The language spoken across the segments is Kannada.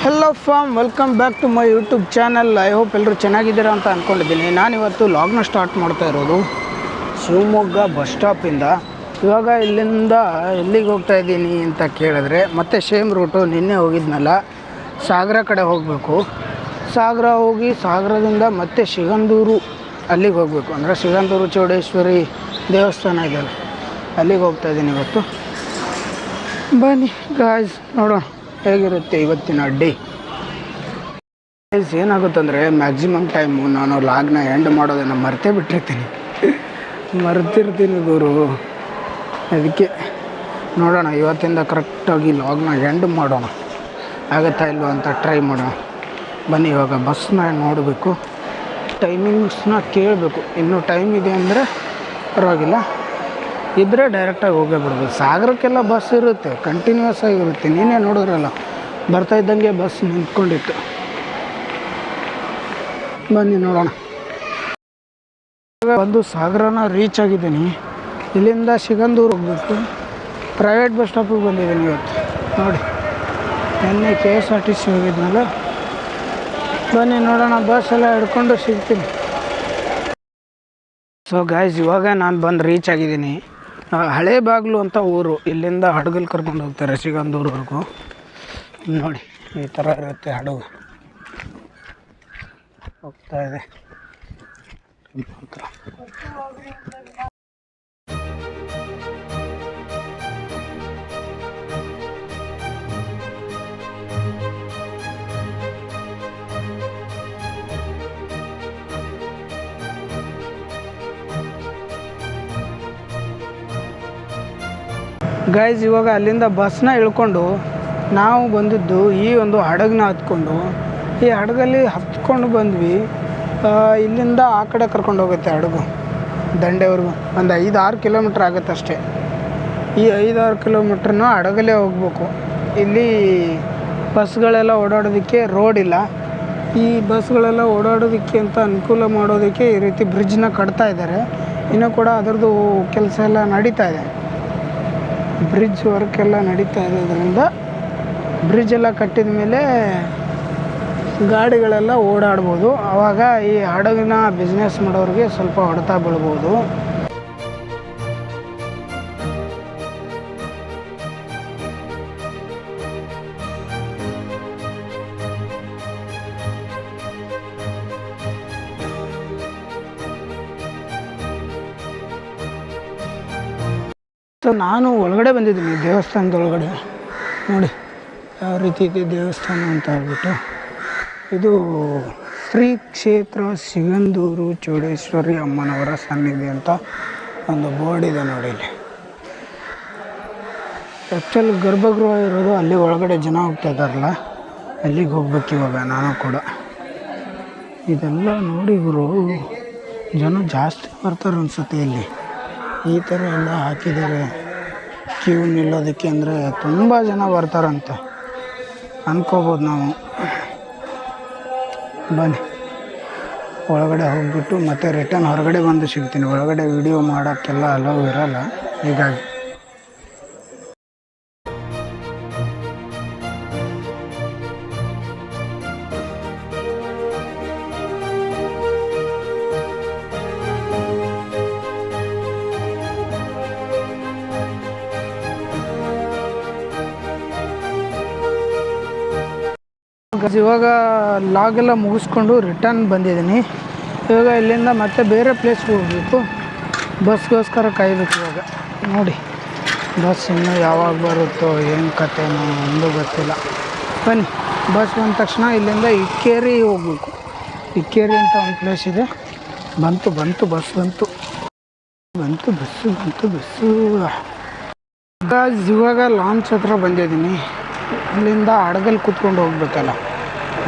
Hello farm welcome back to my YouTube channel. I hope ಎಲ್ಲರೂ ಚೆನ್ನಾಗಿದ್ದೀರಾ ಅಂತ ಅಂದ್ಕೊಂಡಿದ್ದೀನಿ. ನಾನಿವತ್ತು ಲಾಗ್ನ ಸ್ಟಾರ್ಟ್ ಮಾಡ್ತಾ ಇರೋದು ಶಿವಮೊಗ್ಗ ಬಸ್ ಸ್ಟಾಪಿಂದ. ಇವಾಗ ಇಲ್ಲಿಂದ ಎಲ್ಲಿಗೆ ಹೋಗ್ತಾ ಇದ್ದೀನಿ ಅಂತ ಕೇಳಿದ್ರೆ ಮತ್ತೆ ಸೇಮ್ ರೂಟು ನಿನ್ನೆ ಹೋಗಿದ್ನಲ್ಲ, ಸಾಗರ ಕಡೆ ಹೋಗಬೇಕು. ಸಾಗರ ಹೋಗಿ ಸಾಗರದಿಂದ ಮತ್ತೆ ಸಿಗಂದೂರು ಅಲ್ಲಿಗೆ ಹೋಗಬೇಕು. ಅಂದರೆ ಸಿಗಂದೂರು ಚೌಡೇಶ್ವರಿ ದೇವಸ್ಥಾನ ಇದೆಯಲ್ಲ, ಅಲ್ಲಿಗೆ ಹೋಗ್ತಾ ಇದ್ದೀನಿ ಇವತ್ತು. ಬನ್ನಿ ಗಾಯ್ಸ್, ನೋಡೋಣ ಹೇಗಿರುತ್ತೆ ಇವತ್ತಿನ ಡೇ. ಏನಾಗುತ್ತಂದರೆ ಮ್ಯಾಕ್ಸಿಮಮ್ ಟೈಮು ನಾನು ಲಾಗ್ನ ಎಂಡ್ ಮಾಡೋದನ್ನು ಮರ್ತಿರ್ತೀನಿ ಗುರು. ಅದಕ್ಕೆ ನೋಡೋಣ ಇವತ್ತಿಂದ ಕರೆಕ್ಟಾಗಿ ಲಾಗ್ನ ಎಂಡ್ ಮಾಡೋಣ, ಆಗುತ್ತಾ ಇಲ್ವೋ ಅಂತ ಟ್ರೈ ಮಾಡೋಣ. ಬನ್ನಿ ಇವಾಗ ಬಸ್ನ ನೋಡಬೇಕು, ಟೈಮಿಂಗ್ಸ್ನ ಕೇಳಬೇಕು. ಇನ್ನೂ ಟೈಮ್ ಇದೆ ಅಂದರೆ ಪರವಾಗಿಲ್ಲ, ಇದ್ದರೆ ಡೈರೆಕ್ಟಾಗಿ ಹೋಗೇ ಬಿಡ್ಬೋದು. ಸಾಗರಕ್ಕೆಲ್ಲ ಬಸ್ ಇರುತ್ತೆ, ಕಂಟಿನ್ಯೂಸ್ ಆಗಿರುತ್ತೆ. ನೀನೇ ನೋಡಿದ್ರಲ್ಲ, ಬರ್ತಾ ಇದ್ದಂಗೆ ಬಸ್ ನಿಂತ್ಕೊಂಡಿತ್ತು. ಬನ್ನಿ ನೋಡೋಣ. ಒಂದು ಸಾಗರನ ರೀಚ್ ಆಗಿದ್ದೀನಿ. ಇಲ್ಲಿಂದ ಸಿಗಂದೂರು ಹೋಗಬೇಕು. ಪ್ರೈವೇಟ್ ಬಸ್ ಸ್ಟಾಪಿಗೆ ಬಂದಿದ್ದೀನಿ ಇವತ್ತು. ನೋಡಿ, ನಿನ್ನೆ KSRTC ಹೋಗಿದ್ನಲ್ಲ. ಬನ್ನಿ ನೋಡೋಣ, ಬಸ್ ಎಲ್ಲ ಹಿಡ್ಕೊಂಡು ಸಿಗ್ತೀನಿ. ಸೊ ಗಾಯ್ಸ್, ಇವಾಗ ನಾನು ಬಂದು ರೀಚ್ ಆಗಿದ್ದೀನಿ. ಹಳೆ ಬಾಗಿಲು ಅಂತ ಊರು. ಇಲ್ಲಿಂದ ಹಡಗಲ್ಲಿ ಕರ್ಕೊಂಡು ಹೋಗ್ತಾರೆ ಸಿಗಂದೂರವರೆಗೂ. ನೋಡಿ, ಈ ಥರ ಇರುತ್ತೆ ಹಡಗು, ಹೋಗ್ತಾ ಇದೆ. ಗೈಸ್, ಇವಾಗ ಅಲ್ಲಿಂದ ಬಸ್ನ ಇಳ್ಕೊಂಡು ನಾವು ಬಂದಿದ್ದು ಈ ಒಂದು ಹಡಗನ್ನ ಹತ್ಕೊಂಡು. ಈ ಹಡಗಲ್ಲಿ ಹತ್ಕೊಂಡು ಬಂದ್ವಿ. ಇಲ್ಲಿಂದ ಆ ಕಡೆ ಕರ್ಕೊಂಡು ಹೋಗುತ್ತೆ ಹಡಗು, ದಂಡೆವರೆಗೂ. ಒಂದು 5-6 ಕಿಲೋಮೀಟ್ರ್ ಆಗುತ್ತೆ ಅಷ್ಟೇ. ಈ 5-6 ಕಿಲೋಮೀಟ್ರನ್ನ ಹಡಗಲ್ಲೇ ಹೋಗ್ಬೇಕು. ಇಲ್ಲಿ ಬಸ್ಗಳೆಲ್ಲ ಓಡಾಡೋದಕ್ಕೆ ರೋಡ್ ಇಲ್ಲ. ಈ ಬಸ್ಗಳೆಲ್ಲ ಓಡಾಡೋದಕ್ಕೆ ಅಂತ ಅನುಕೂಲ ಮಾಡೋದಕ್ಕೆ ಈ ರೀತಿ ಬ್ರಿಡ್ಜ್ನ ಕಟ್ತಾ ಇದ್ದಾರೆ. ಇನ್ನೂ ಕೂಡ ಅದರದ್ದು ಕೆಲಸ ಎಲ್ಲ ನಡೀತಾ ಇದೆ. ಬ್ರಿಡ್ಜ್ ವರ್ಕ್ ಎಲ್ಲ ನಡೀತಾ ಇರೋದ್ರಿಂದ ಬ್ರಿಡ್ಜ್ ಎಲ್ಲ ಕಟ್ಟಿದ ಮೇಲೆ ಗಾಡಿಗಳೆಲ್ಲ ಓಡಾಡ್ಬೋದು. ಆವಾಗ ಈ ಹಡಗಿನ ಬಿಸ್ನೆಸ್ ಮಾಡೋರಿಗೆ ಸ್ವಲ್ಪ ಹೊಡೆತ ಬೀಳ್ಬೋದು. ಸೊ ನಾನು ಒಳಗಡೆ ಬಂದಿದ್ದೀನಿ, ದೇವಸ್ಥಾನದೊಳಗಡೆ. ನೋಡಿ ಯಾವ ರೀತಿ ಇದೆ ದೇವಸ್ಥಾನ ಅಂತ ಹೇಳ್ಬಿಟ್ಟು. ಇದು ಶ್ರೀ ಕ್ಷೇತ್ರ ಸಿಗಂದೂರು ಚೌಡೇಶ್ವರಿ ಅಮ್ಮನವರ ಸನ್ನಿಧಿ ಅಂತ ಒಂದು ಬೋರ್ಡ್ ಇದೆ ನೋಡಿ ಇಲ್ಲಿ. ಆ್ಯಕ್ಚುಲಿ ಗರ್ಭಗೃಹ ಇರೋದು ಅಲ್ಲಿ ಒಳಗಡೆ. ಜನ ಹೋಗ್ತಾ ಇದ್ದಾರಲ್ಲ, ಅಲ್ಲಿಗೆ ಹೋಗ್ಬೇಕು ಇವಾಗ ನಾನು ಕೂಡ. ಇದೆಲ್ಲ ನೋಡಿ ಗುರು, ಜನ ಜಾಸ್ತಿ ಬರ್ತಾರೆ ಅನಿಸುತ್ತೆ ಇಲ್ಲಿ. ಈ ಥರ ಎಲ್ಲ ಹಾಕಿದ್ದಾರೆ ಕ್ಯೂ ನಿಲ್ಲೋದಕ್ಕೆ. ಅಂದರೆ ತುಂಬ ಜನ ಬರ್ತಾರಂತೆ ಅನ್ಕೋಬೋದು ನಾವು. ಬನ್ನಿ ಒಳಗಡೆ ಹೋಗ್ಬಿಟ್ಟು ಮತ್ತೆ ರಿಟರ್ನ್ ಹೊರಗಡೆ ಬಂದು ಸಿಗ್ತೀನಿ. ಒಳಗಡೆ ವಿಡಿಯೋ ಮಾಡೋಕ್ಕೆಲ್ಲ ಅಲೋ ಇರೋಲ್ಲ, ಹೀಗಾಗಿ. ಇವಾಗ ಲಾಗೆಲ್ಲ ಮುಗಿಸ್ಕೊಂಡು ರಿಟರ್ನ್ ಬಂದಿದ್ದೀನಿ. ಇವಾಗ ಇಲ್ಲಿಂದ ಮತ್ತೆ ಬೇರೆ ಪ್ಲೇಸ್ಗೆ ಹೋಗಬೇಕು. ಬಸ್ಗೋಸ್ಕರ ಕಾಯಬೇಕು ಇವಾಗ. ನೋಡಿ ಬಸ್ ಇನ್ನೂ ಯಾವಾಗ ಬರುತ್ತೋ ಏನು ಕಥೆನೋ ಒಂದು ಗೊತ್ತಿಲ್ಲ. ಬನ್ನಿ, ಬಸ್ ಬಂದ ತಕ್ಷಣ ಇಲ್ಲಿಂದ ಇಕ್ಕೇರಿ ಹೋಗ್ಬೇಕು. ಇಕ್ಕೇರಿ ಅಂತ ಒಂದು ಪ್ಲೇಸ್ ಇದೆ. ಬಂತು ಬಸ್ಸು. ಇವಾಗ ಲಾಂಚ್ ಹತ್ರ ಬಂದಿದ್ದೀನಿ. ಇಲ್ಲಿಂದ ಹಡಗಲ್ಲಿ ಕುತ್ಕೊಂಡು ಹೋಗ್ಬೇಕಲ್ಲ.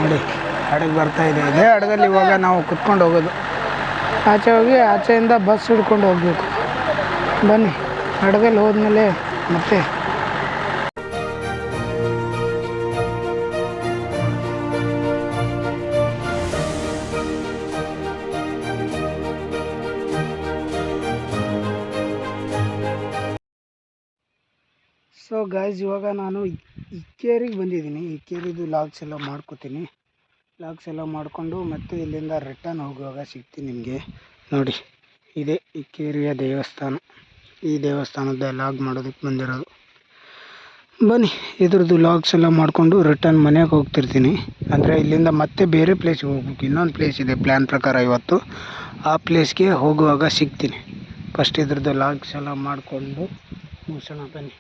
ನೋಡಿ ಹಡಗು ಬರ್ತಾಯಿದೆ. ಇದೇ ಹಡಗಲ್ಲಿ ಇವಾಗ ನಾವು ಕುತ್ಕೊಂಡು ಹೋಗೋದು. ಆಚೆ ಹೋಗಿ ಆಚೆಯಿಂದ ಬಸ್ ಹಿಡ್ಕೊಂಡು ಹೋಗಬೇಕು. ಬನ್ನಿ, ಹಡಗಲ್ಲಿ ಹೋದ್ಮೇಲೆ ಮತ್ತೆ ಸೊ ಗಾಯ್ಸ್ ಇವಾಗ ನಾನು ಇಕ್ಕೇರಿಗೆ ಬಂದಿದ್ದೀನಿ. ಇಕ್ಕೇರಿದು ಲಾಗ್ಸ್ ಎಲ್ಲ ಮಾಡ್ಕೋತೀನಿ. ಲಾಗ್ಸ್ ಎಲ್ಲ ಮಾಡಿಕೊಂಡು ಮತ್ತೆ ಇಲ್ಲಿಂದ ರಿಟರ್ನ್ ಹೋಗುವಾಗ ಸಿಗ್ತೀನಿ ನಿಮಗೆ. ನೋಡಿ ಇದೇ ಇಕ್ಕೇರಿಯ ದೇವಸ್ಥಾನ. ಈ ದೇವಸ್ಥಾನದ ಲಾಗ್ ಮಾಡೋದಕ್ಕೆ ಬಂದಿರೋದು. ಬನ್ನಿ ಇದ್ರದ್ದು ಲಾಗ್ಸ್ ಎಲ್ಲ ಮಾಡಿಕೊಂಡು ರಿಟರ್ನ್ ಮನೆಗೆ ಹೋಗ್ತಿರ್ತೀನಿ. ಅಂದರೆ ಇಲ್ಲಿಂದ ಮತ್ತೆ ಬೇರೆ ಪ್ಲೇಸ್ಗೆ ಹೋಗ್ಬೇಕು. ಇನ್ನೊಂದು ಪ್ಲೇಸ್ ಇದೆ ಪ್ಲ್ಯಾನ್ ಪ್ರಕಾರ ಇವತ್ತು. ಆ ಪ್ಲೇಸ್ಗೆ ಹೋಗುವಾಗ ಸಿಗ್ತೀನಿ. ಫಸ್ಟ್ ಇದ್ರದ್ದು ಲಾಗ್ಸ್ ಎಲ್ಲ ಮಾಡಿಕೊಂಡು ಮುಗಿಸೋಣ ಬನ್ನಿ.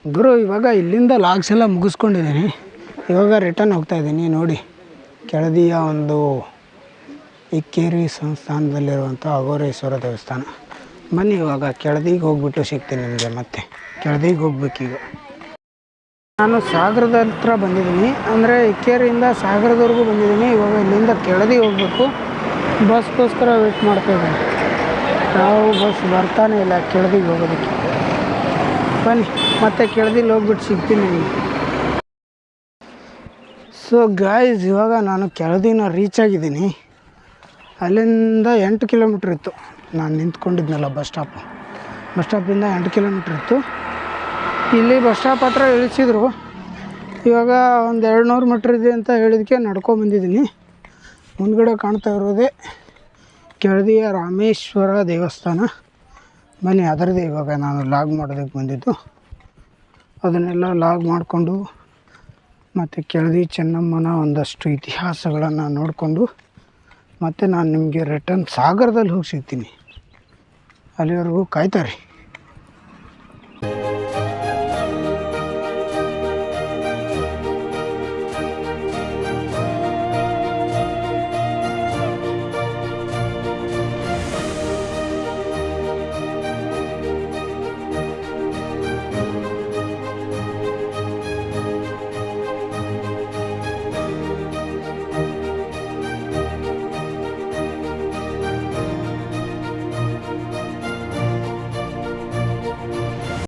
ಗುರು ಇವಾಗ ಇಲ್ಲಿಂದ ಲಾಗ್ಸ್ ಎಲ್ಲ ಮುಗಿಸ್ಕೊಂಡಿದ್ದೀನಿ. ಇವಾಗ ರಿಟರ್ನ್ ಹೋಗ್ತಾಯಿದ್ದೀನಿ. ನೋಡಿ ಕೆಳದಿಯ ಒಂದು ಇಕ್ಕೇರಿ ಸಂಸ್ಥಾನದಲ್ಲಿರುವಂಥ ಅಘೋರೇಶ್ವರ ದೇವಸ್ಥಾನ. ಬನ್ನಿ ಇವಾಗ ಕೆಳದಿಗೆ ಹೋಗ್ಬಿಟ್ಟು ಸಿಗ್ತೀನಿ ನಿಮಗೆ. ಮತ್ತೆ ಕೆಳದಿಗೆ ಹೋಗ್ಬೇಕೀಗ. ನಾನು ಸಾಗರದ ಹತ್ರ ಬಂದಿದ್ದೀನಿ. ಅಂದರೆ ಇಕ್ಕೇರಿಯಿಂದ ಸಾಗರದವರೆಗೂ ಬಂದಿದ್ದೀನಿ. ಇವಾಗ ಇಲ್ಲಿಂದ ಕೆಳದಿಗೆ ಹೋಗಬೇಕು. ಬಸ್ಗೋಸ್ಕರ ವೆಯ್ಟ್ ಮಾಡ್ತಾಯಿದ್ದೀನಿ. ನಾವು ಬಸ್ ಬರ್ತಾನೆ ಇಲ್ಲ ಕೆಳದಿಗೆ ಹೋಗೋದಕ್ಕೆ. ಬನ್ನಿ ಮತ್ತೆ ಕೆಳದಿಲ್ಲಿ ಹೋಗ್ಬಿಟ್ಟು ಸಿಗ್ತೀನಿ ನಿಮಗೆ. ಸೊ ಗಾಯ್ಸ್ ಇವಾಗ ನಾನು ಕೆಳದಿನ ರೀಚ್ ಆಗಿದ್ದೀನಿ. ಅಲ್ಲಿಂದ 8 ಕಿಲೋಮೀಟ್ರ್ ಇತ್ತು. ನಾನು ನಿಂತ್ಕೊಂಡಿದ್ನಲ್ಲ ಬಸ್ ಸ್ಟಾಪಿಂದ 8 ಕಿಲೋಮೀಟ್ರ್ ಇತ್ತು. ಇಲ್ಲಿ ಬಸ್ ಸ್ಟಾಪ್ ಹತ್ರ ಇಳಿಸಿದ್ರು. ಇವಾಗ ಒಂದು 200 ಮೀಟ್ರ್ ಇದೆ ಅಂತ ಹೇಳಿದಕ್ಕೆ ನಡ್ಕೊಂಬಂದಿದ್ದೀನಿ. ಮುಂದ್ಗಡೆ ಕಾಣ್ತಾ ಇರೋದೇ ಕೆಳದಿಯ ರಾಮೇಶ್ವರ ದೇವಸ್ಥಾನ. ಬನ್ನಿ ಅದರದೇ ಇವಾಗ ನಾನು ಲಾಗ್ ಮಾಡೋದಕ್ಕೆ ಬಂದಿದ್ದು. ಅದನ್ನೆಲ್ಲ ಲಾಗ್ ಮಾಡಿಕೊಂಡು ಮತ್ತು ಕೆಳದಿ ಚೆನ್ನಮ್ಮನ ಒಂದಷ್ಟು ಇತಿಹಾಸಗಳನ್ನು ನೋಡಿಕೊಂಡು ಮತ್ತು ನಾನು ನಿಮಗೆ ರಿಟರ್ನ್ ಸಾಗರದಲ್ಲಿ ಹೋಗಿ ಸಿಗ್ತೀನಿ. ಅಲ್ಲಿವರೆಗೂ ಕಾಯ್ತಾರೆ.